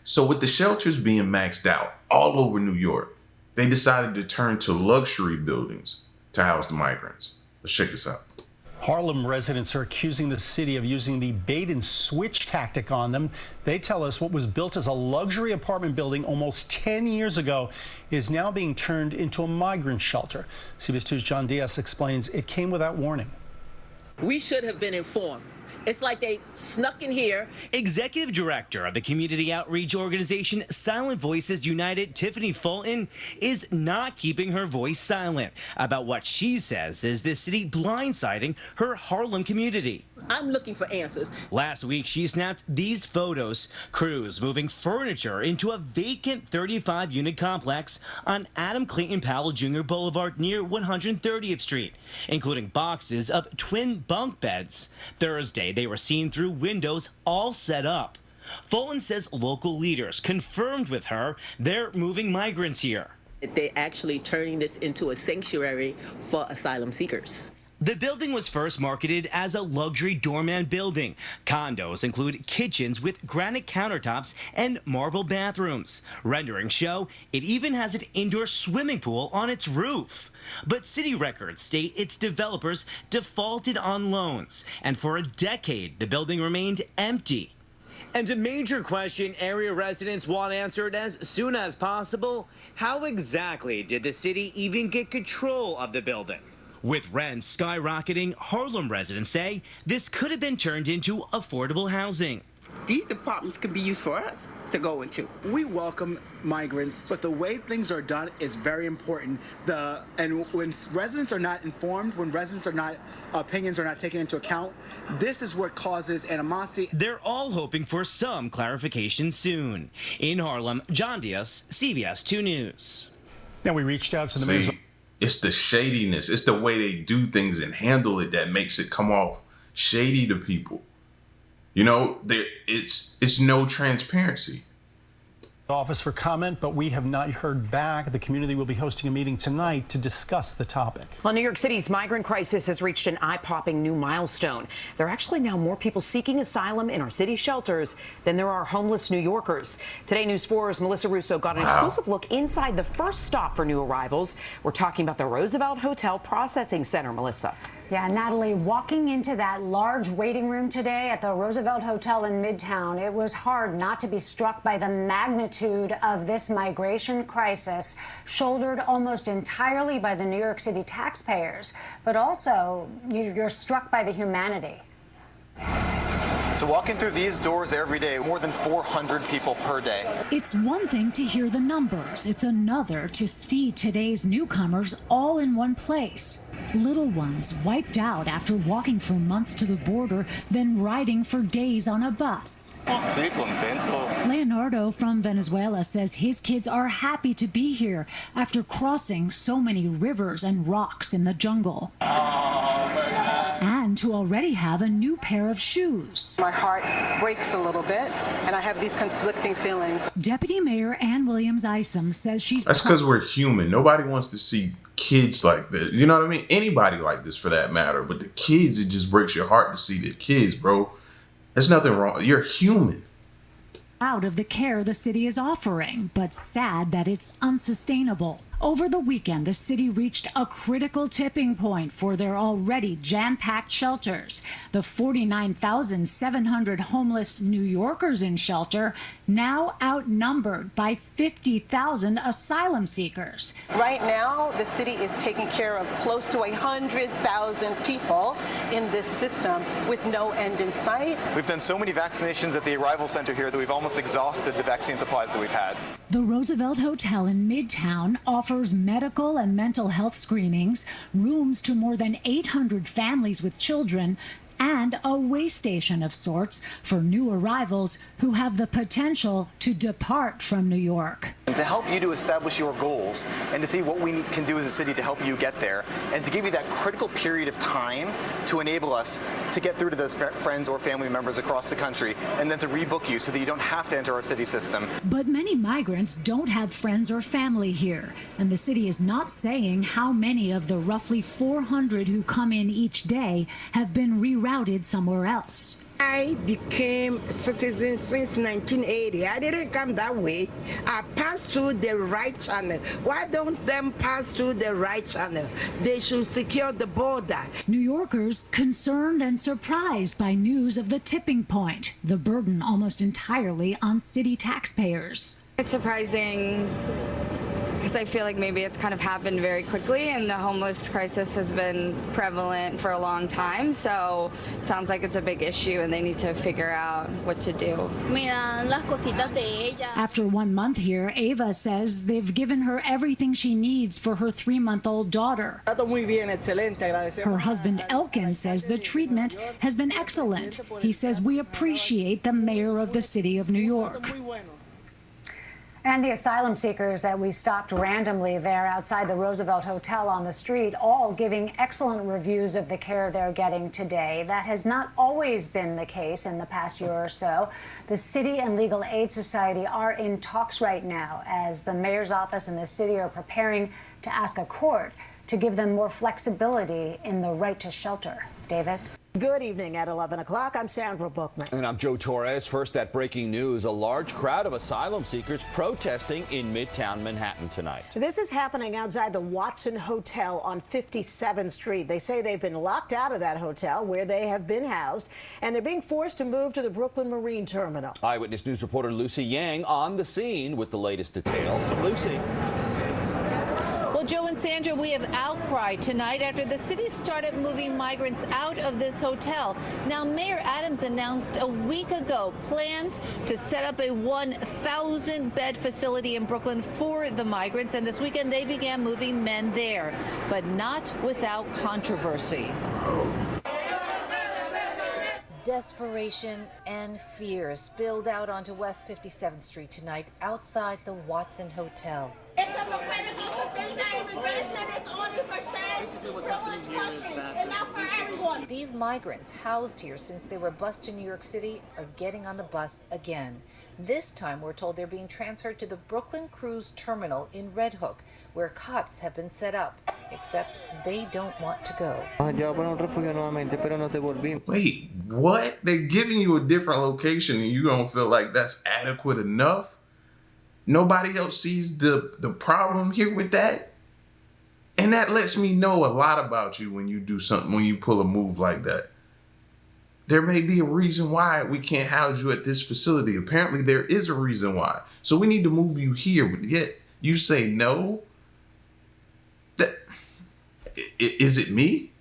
So with the shelters being maxed out all over New York, they decided to turn to luxury buildings to house the migrants. Let's check this out. Harlem residents are accusing the city of using the bait and switch tactic on them. They tell us what was built as a luxury apartment building almost 10 years ago is now being turned into a migrant shelter. CBS 2's John Diaz explains it came without warning. We should have been informed. It's like they snuck in here. Executive Director of the community outreach organization Silent Voices United, Tiffany Fulton, is not keeping her voice silent about what she says is the city blindsiding her Harlem community. I'm looking for answers. Last week, she snapped these photos. Crews moving furniture into a vacant 35-unit complex on Adam Clayton Powell Jr. Boulevard near 130th Street, including boxes of twin bunk beds. Thursday, they were seen through windows all set up. Fulton says local leaders confirmed with her they're moving migrants here. They're actually turning this into a sanctuary for asylum seekers. The building was first marketed as a luxury doorman building. Condos include kitchens with granite countertops and marble bathrooms. Renderings show it even has an indoor swimming pool on its roof. But city records state its developers defaulted on loans, and for a decade, the building remained empty. And a major question area residents want answered as soon as possible: how exactly did the city even get control of the building? With rents skyrocketing, Harlem residents say this could have been turned into affordable housing. These apartments could be used for us to go into. We welcome migrants, but the way things are done is very important. And when residents are not informed, when opinions are not taken into account, this is what causes animosity. They're all hoping for some clarification soon. In Harlem, John Diaz, CBS 2 News. Now we reached out to the mayor's. It's the shadiness. It's the way they do things and handle it that makes it come off shady to people. You know, it's no transparency. Office for comment, but we have not heard back. The community will be hosting a meeting tonight to discuss the topic. Well, New York City's migrant crisis has reached an eye-popping new milestone. There are actually now more people seeking asylum in our city shelters than there are homeless New Yorkers. Today, News 4's Melissa Russo got an exclusive look inside the first stop for new arrivals. We're talking about the Roosevelt Hotel Processing Center, Melissa. Yeah, Natalie, walking into that large waiting room today at the Roosevelt Hotel in Midtown, it was hard not to be struck by the magnitude of this migration crisis, shouldered almost entirely by the New York City taxpayers. But also, you're struck by the humanity. So walking through these doors every day, more than 400 people per day. It's one thing to hear the numbers. It's another to see today's newcomers all in one place. Little ones wiped out after walking for months to the border, then riding for days on a bus. Leonardo from Venezuela says his kids are happy to be here after crossing so many rivers and rocks in the jungle. And to already have a new pair of shoes. My heart breaks a little bit, and I have these conflicting feelings. Deputy Mayor Ann Williams-Isom says she's... That's because we're human. Nobody wants to see kids like this. You know what I mean? Anybody like this for that matter. But the kids, it just breaks your heart to see the kids, bro. There's nothing wrong. You're human. Out of the care the city is offering, but sad that it's unsustainable. Over the weekend, the city reached a critical tipping point for their already jam-packed shelters. The 49,700 homeless New Yorkers in shelter now outnumbered by 50,000 asylum seekers. Right now, the city is taking care of close to 100,000 people in this system with no end in sight. We've done so many vaccinations at the arrival center here that we've almost exhausted the vaccine supplies that we've had. The Roosevelt Hotel in Midtown offers medical and mental health screenings, rooms to more than 800 families with children, and a way station of sorts for new arrivals who have the potential to depart from New York. And to help you to establish your goals and to see what we can do as a city to help you get there, and to give you that critical period of time to enable us to get through to those friends or family members across the country, and then to rebook you so that you don't have to enter our city system. But many migrants don't have friends or family here, and the city is not saying how many of the roughly 400 who come in each day have been rerouted rerouted somewhere else. I became a citizen since 1980. I didn't come that way. I passed through the right channel. Why don't them pass through the right channel? They should secure the border. New Yorkers concerned and surprised by news of the tipping point, the burden almost entirely on city taxpayers. It's surprising because I feel like maybe it's kind of happened very quickly, and the homeless crisis has been prevalent for a long time, so it sounds like it's a big issue and they need to figure out what to do. After 1 month here, Ava says they've given her everything she needs for her 3-month-old daughter. Her husband Elkin says the treatment has been excellent. He says, "We appreciate the mayor of the city of New York." And the asylum seekers that we stopped randomly there outside the Roosevelt Hotel on the street, all giving excellent reviews of the care they're getting today. That has not always been the case in the past year or so. The City and Legal Aid Society are in talks right now as the mayor's office and the city are preparing to ask a court to give them more flexibility in the right to shelter. David? Good evening. At 11 o'clock, I'm Sandra Bookman. And I'm Joe Torres. First, that breaking news. A large crowd of asylum seekers protesting in Midtown Manhattan tonight. This is happening outside the Watson Hotel on 57th Street. They say they've been locked out of that hotel where they have been housed, and they're being forced to move to the Brooklyn Marine Terminal. Eyewitness News reporter Lucy Yang on the scene with the latest details. Lucy. Well, Joe and Sandra, we have outcry tonight after the city started moving migrants out of this hotel. Now, Mayor Adams announced a week ago plans to set up a 1,000-bed facility in Brooklyn for the migrants, and this weekend they began moving men there, but not without controversy. Desperation and fear spilled out onto West 57th Street tonight outside the Watson Hotel. It's a medical thing that immigration is only for privileged countries and not for everyone. These migrants housed here since they were bused to New York City are getting on the bus again. This time we're told they're being transferred to the Brooklyn Cruise Terminal in Red Hook, where cots have been set up, except they don't want to go. Wait, what? They're giving you a different location and you don't feel like that's adequate enough? Nobody else sees the problem here with that? And that lets me know a lot about you when you do something, when you pull a move like that. There may be a reason why we can't house you at this facility. Apparently there is a reason why. So we need to move you here, but yet you say no? Is it me?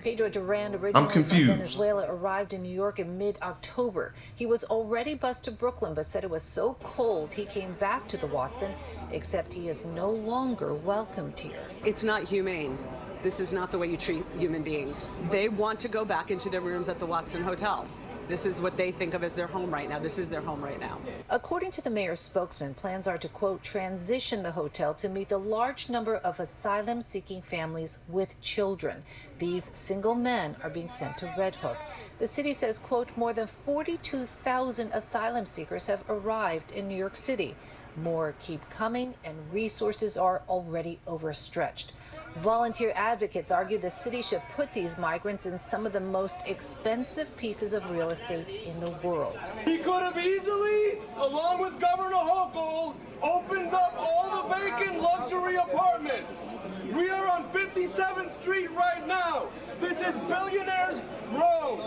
Pedro Duran, originally I'm confused. from Venezuela, arrived in New York in mid-October. He was already bused to Brooklyn, but said it was so cold he came back to the Watson, except he is no longer welcomed here. It's not humane. This is not the way you treat human beings. They want to go back into their rooms at the Watson Hotel. This is what they think of as their home right now. This is their home right now. According to the mayor's spokesman, plans are to, quote, transition the hotel to meet the large number of asylum-seeking families with children. These single men are being sent to Red Hook. The city says, quote, more than 42,000 asylum seekers have arrived in New York City. More keep coming, and resources are already overstretched. Volunteer advocates argue the city should put these migrants in some of the most expensive pieces of real estate in the world. He could have easily, along with Governor Hochul, opened up all the vacant luxury apartments. We are on 57th Street right now. This is Billionaires Row.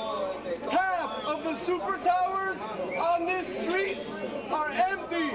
Half of the super towers on this street are empty.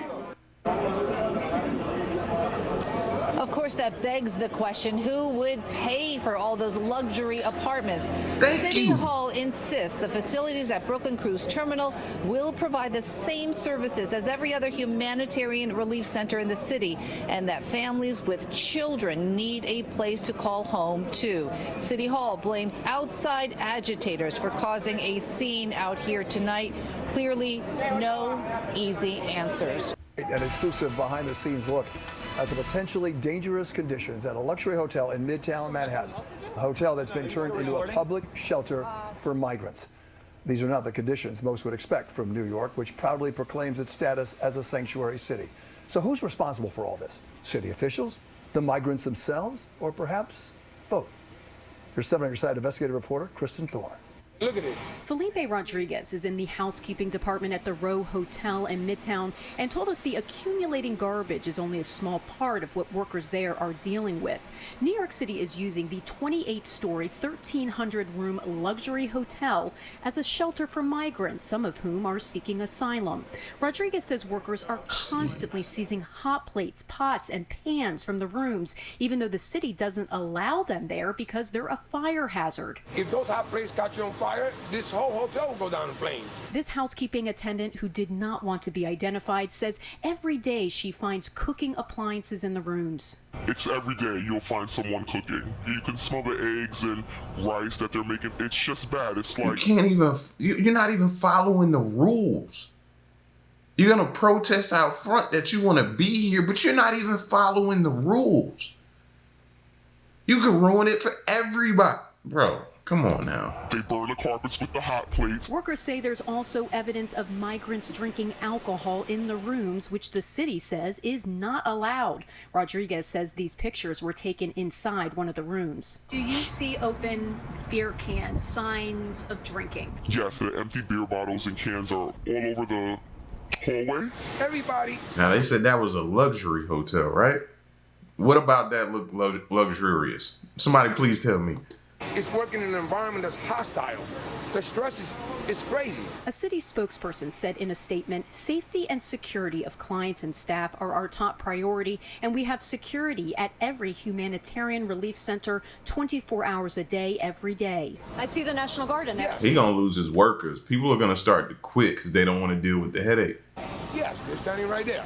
Of course, that begs the question, who would pay for all those luxury apartments? City Hall insists the facilities at Brooklyn Cruise Terminal will provide the same services as every other humanitarian relief center in the city, and that families with children need a place to call home, too. City Hall blames outside agitators for causing a scene out here tonight. Clearly, no easy answers. An exclusive behind-the-scenes look at the potentially dangerous conditions at a luxury hotel in Midtown Manhattan, a hotel that's been turned into a public shelter for migrants. These are not the conditions most would expect from New York, which proudly proclaims its status as a sanctuary city. So who's responsible for all this? City officials, the migrants themselves, or perhaps both? Here's 7 on your side investigative reporter Kristen Thorne. Look at it. Felipe Rodriguez is in the housekeeping department at the Row Hotel in Midtown and told us the accumulating garbage is only a small part of what workers there are dealing with. New York City is using the 28-story, 1,300-room luxury hotel as a shelter for migrants, some of whom are seeking asylum. Rodriguez says workers are constantly seizing hot plates, pots, and pans from the rooms, even though the city doesn't allow them there because they're a fire hazard. If those hot plates catch you on fire, this whole hotel will go down in flames. This housekeeping attendant, who did not want to be identified, says every day she finds cooking appliances in the rooms. It's every day you'll find someone cooking. You can smell the eggs and rice that they're making. It's just bad. It's like you're not even following the rules. You're gonna protest out front that you want to be here, but you're not even following the rules. You could ruin it for everybody, bro. Come on now. They burn the carpets with the hot plates. Workers say there's also evidence of migrants drinking alcohol in the rooms, which the city says is not allowed. Rodriguez says these pictures were taken inside one of the rooms. Do you see open beer cans, signs of drinking? Yes, the empty beer bottles and cans are all over the hallway. Everybody. Now, they said that was a luxury hotel, right? What about that look luxurious? Somebody please tell me. It's working in an environment that's hostile. The stress is crazy. A city spokesperson said in a statement, safety and security of clients and staff are our top priority, and we have security at every humanitarian relief center 24 hours a day, every day. I see the National Guard in there. He gonna lose his workers. People are gonna start to quit because they don't want to deal with the headache. Yes, they're standing right there.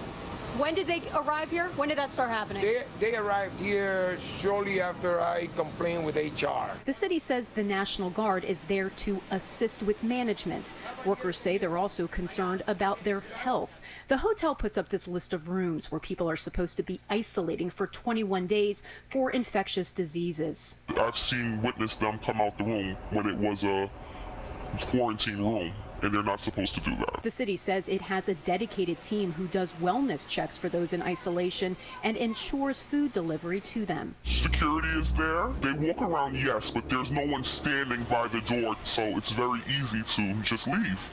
When did they arrive here? When did that start happening? They arrived here shortly after I complained with HR. The city says the National Guard is there to assist with management. Workers say they're also concerned about their health. The hotel puts up this list of rooms where people are supposed to be isolating for 21 days for infectious diseases. I've witnessed them come out the room when it was a quarantine room. And they're not supposed to do that. The city says it has a dedicated team who does wellness checks for those in isolation and ensures food delivery to them. Security is there. They walk around, yes, but there's no one standing by the door, so it's very easy to just leave.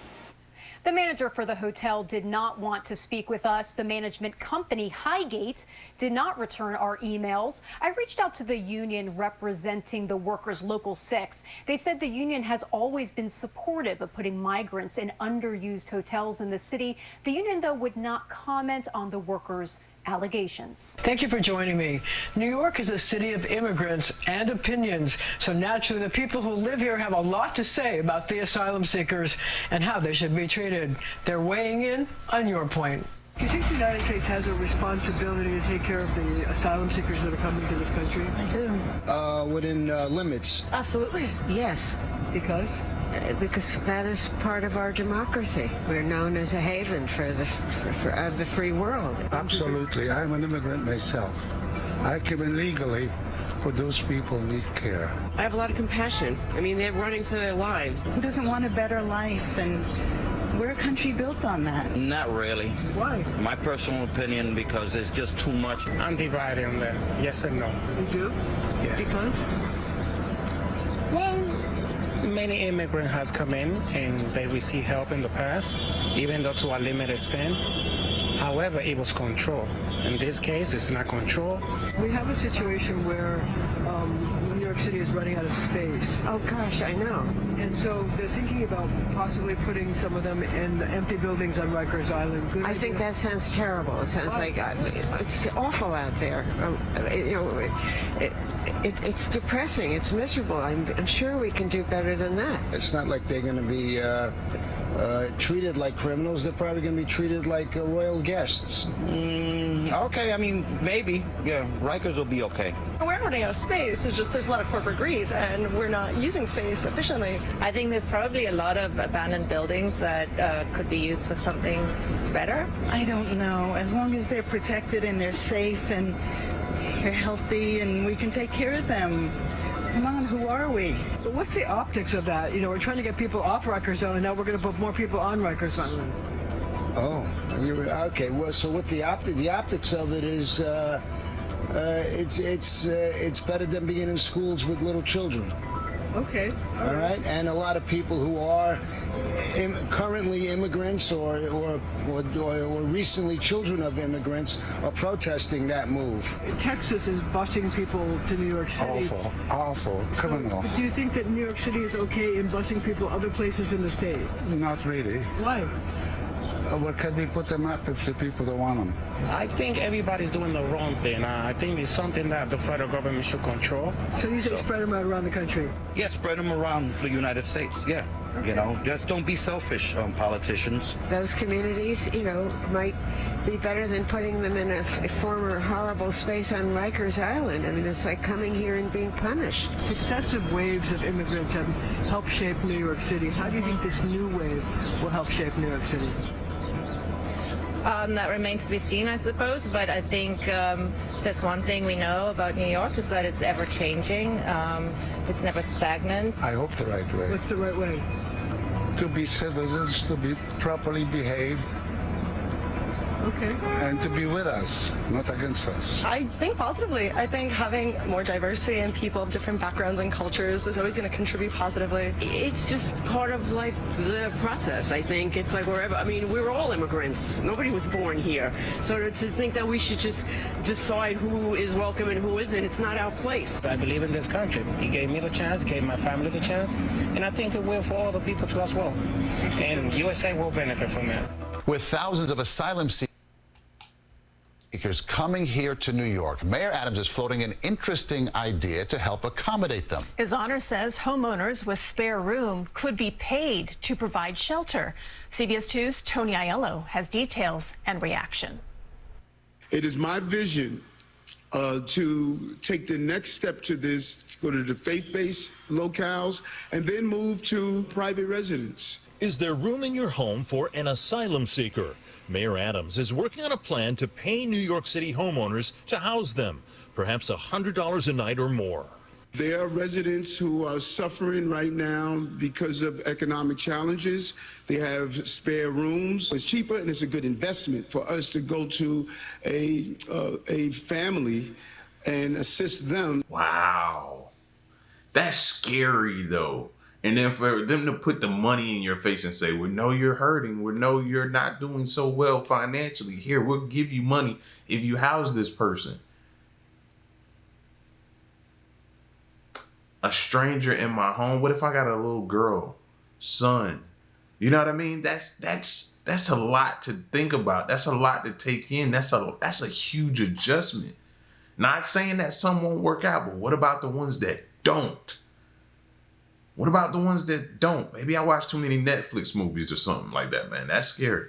The manager for the hotel did not want to speak with us. The management company, Highgate, did not return our emails. I reached out to the union representing the workers, Local 6. They said the union has always been supportive of putting migrants in underused hotels in the city. The union, though, would not comment on the workers' allegations. Thank you for joining me. New York is a city of immigrants and opinions, so naturally the people who live here have a lot to say about the asylum seekers and how they should be treated. They're weighing in on your point. Do you think the United States has a responsibility to take care of the asylum seekers that are coming to this country? I do. Within limits. Absolutely, yes. Because? Because that is part of our democracy. We're known as a haven for the free world. Absolutely. I'm an immigrant myself. I came in legally, but those people need care. I have a lot of compassion. I mean, they're running for their lives. Who doesn't want a better life? And we're a country built on that. Not really. Why? My personal opinion, because there's just too much. I'm divided on that. Yes and no. You do? Yes. Because? Well, many immigrants has come in and they received help in the past, even though to a limited extent. However, it was control. In this case, it's not control. We have a situation where New York City is running out of space. Oh gosh, I know. And so they're thinking about possibly putting some of them in empty buildings on Rikers Island. I think that sounds terrible. It sounds like it's awful out there. It's depressing. It's miserable. I'm sure we can do better than that. It's not like they're going to be treated like criminals. They're probably going to be treated like royal guests. Okay, I mean, maybe. Yeah, Rikers will be okay. We're running out of space. It's just there's a lot of corporate greed, and we're not using space efficiently. I think there's probably a lot of abandoned buildings that could be used for something better. I don't know. As long as they're protected and they're safe and they're healthy and we can take care of them. Come on, who are we? But what's the optics of that? You know, we're trying to get people off Rikers Island, now we're going to put more people on Rikers Island. Oh, okay. Well, so what the optics of it is, It's better than being in schools with little children. Okay. All right, and a lot of people who are currently immigrants or recently children of immigrants are protesting that move. Texas is busing people to New York City. Awful, criminal. Do you think that New York City is okay in busing people other places in the state? Not really. Why? What can we put them up if the people don't want them? I think everybody's doing the wrong thing. I think it's something that the federal government should control. So you say spread them out around the country? Yeah, spread them around the United States. Yeah. You know, just don't be selfish, politicians. Those communities, you know, might be better than putting them in a former horrible space on Rikers Island. I mean, it's like coming here and being punished. Successive waves of immigrants have helped shape New York City. How do you think this new wave will help shape New York City? That remains to be seen, I suppose, but I think that's one thing we know about New York is that it's ever changing. It's never stagnant. I hope the right way. What's the right way? To be citizens, to be properly behaved. Okay. And to be with us, not against us. I think positively. I think having more diversity and people of different backgrounds and cultures is always going to contribute positively. It's just part of like the process. I think it's like wherever. I mean, we're all immigrants. Nobody was born here. So to think that we should just decide who is welcome and who isn't, it's not our place. I believe in this country. He gave me the chance, gave my family the chance, and I think it will for all the people to as well. And USA will benefit from that. With thousands of asylum seekers coming here to New York, Mayor Adams is floating an interesting idea to help accommodate them. His Honor says homeowners with spare room could be paid to provide shelter. CBS 2's Tony Aiello has details and reaction. It is my vision to take the next step to this, to go to the faith-based locales, and then move to private residence. Is there room in your home for an asylum seeker? Mayor Adams is working on a plan to pay New York City homeowners to house them, perhaps $100 a night or more. There are residents who are suffering right now because of economic challenges. They have spare rooms. It's cheaper and it's a good investment for us to go to a family and assist them. Wow. That's scary though. And then for them to put the money in your face and say, we know you're hurting. We know you're not doing so well financially. Here, we'll give you money if you house this person. A stranger in my home. What if I got a little girl, son? You know what I mean? That's a lot to think about. That's a lot to take in. That's a huge adjustment. Not saying that some won't work out, but what about the ones that don't? What about the ones that don't? Maybe I watch too many Netflix movies or something like that, man. That's scary.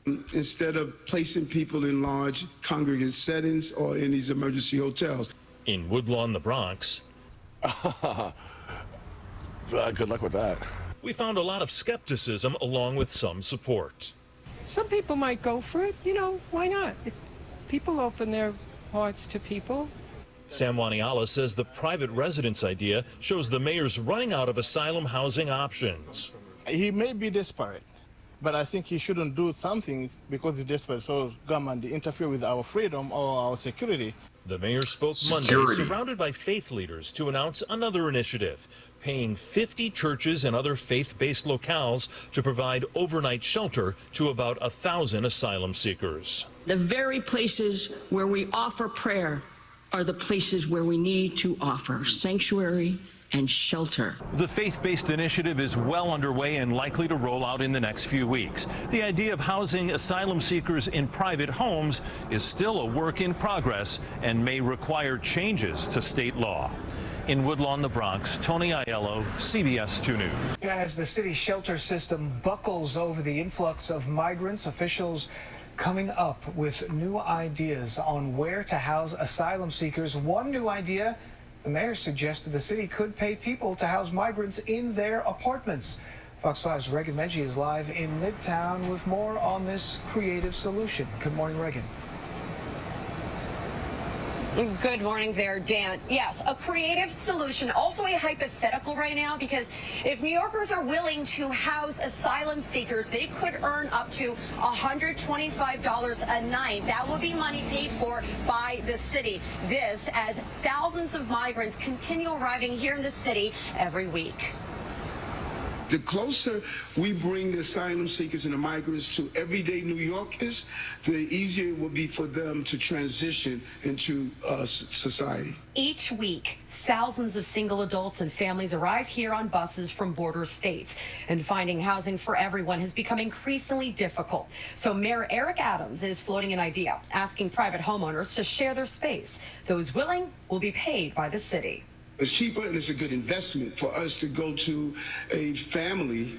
Instead of placing people in large congregate settings or in these emergency hotels. In Woodlawn, the Bronx. Good luck with that. We found a lot of skepticism along with some support. Some people might go for it. You know, why not? If people open their hearts to people. Sam Waniala says the private residence idea shows the mayor's running out of asylum housing options. He may be desperate, but I think he shouldn't do something because he's desperate so government interfere with our freedom or our security. The mayor spoke Monday, surrounded by faith leaders, to announce another initiative, paying 50 churches and other faith-based locales to provide overnight shelter to about 1,000 asylum seekers. The very places where we offer prayer are the places where we need to offer sanctuary and shelter. The faith-based initiative is well underway and likely to roll out in the next few weeks. The idea of housing asylum seekers in private homes is still a work in progress and may require changes to state law. In Woodlawn, the Bronx, Tony Aiello, CBS 2 News. As the city shelter system buckles over the influx of migrants, officials coming up with new ideas on where to house asylum seekers. One new idea, the mayor suggested the city could pay people to house migrants in their apartments. Fox 5's Regan Menji is live in Midtown with more on this creative solution. Good morning, Regan. Good morning there, Dan. Yes, a creative solution, also a hypothetical right now, because if New Yorkers are willing to house asylum seekers, they could earn up to $125 a night. That would be money paid for by the city. This as thousands of migrants continue arriving here in the city every week. The closer we bring the asylum seekers and the migrants to everyday New Yorkers, the easier it will be for them to transition into society. Each week, thousands of single adults and families arrive here on buses from border states, and finding housing for everyone has become increasingly difficult. So Mayor Eric Adams is floating an idea, asking private homeowners to share their space. Those willing will be paid by the city. It's cheaper and it's a good investment for us to go to a family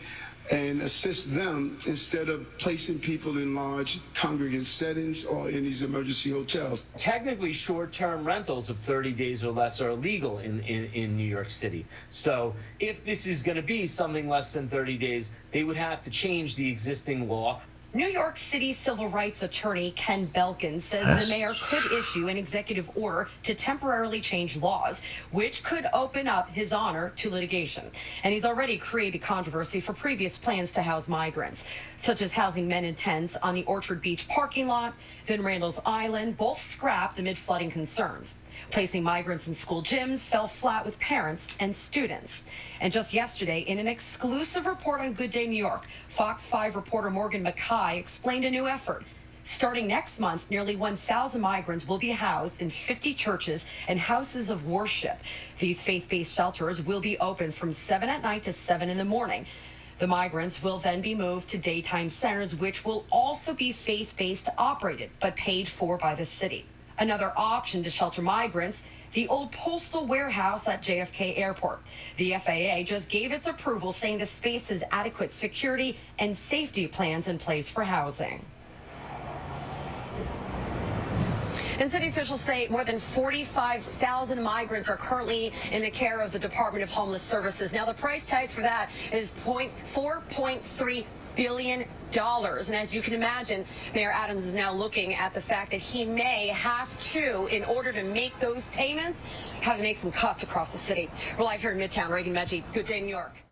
and assist them instead of placing people in large congregate settings or in these emergency hotels. Technically, short-term rentals of 30 days or less are illegal in New York City. So if this is going to be something less than 30 days, they would have to change the existing law. New York City civil rights attorney Ken Belkin says the mayor could issue an executive order to temporarily change laws, which could open up his honor to litigation. And he's already created controversy for previous plans to house migrants, such as housing men in tents on the Orchard Beach parking lot, then Randall's Island, both scrapped amid flooding concerns. Placing migrants in school gyms fell flat with parents and students. And just yesterday, in an exclusive report on Good Day New York, Fox 5 reporter Morgan Mackay explained a new effort. Starting next month, nearly 1,000 migrants will be housed in 50 churches and houses of worship. These faith-based shelters will be open from 7 at night to 7 in the morning. The migrants will then be moved to daytime centers, which will also be faith-based operated, but paid for by the city. Another option to shelter migrants, the old postal warehouse at JFK Airport. The FAA just gave its approval, saying the space has adequate security and safety plans in place for housing. And city officials say more than 45,000 migrants are currently in the care of the Department of Homeless Services. Now, the price tag for that is $4.3 billion. And as you can imagine, Mayor Adams is now looking at the fact that he may have to, in order to make those payments, have to make some cuts across the city. We're live here in Midtown. Reagan Medji, Good Day, New York.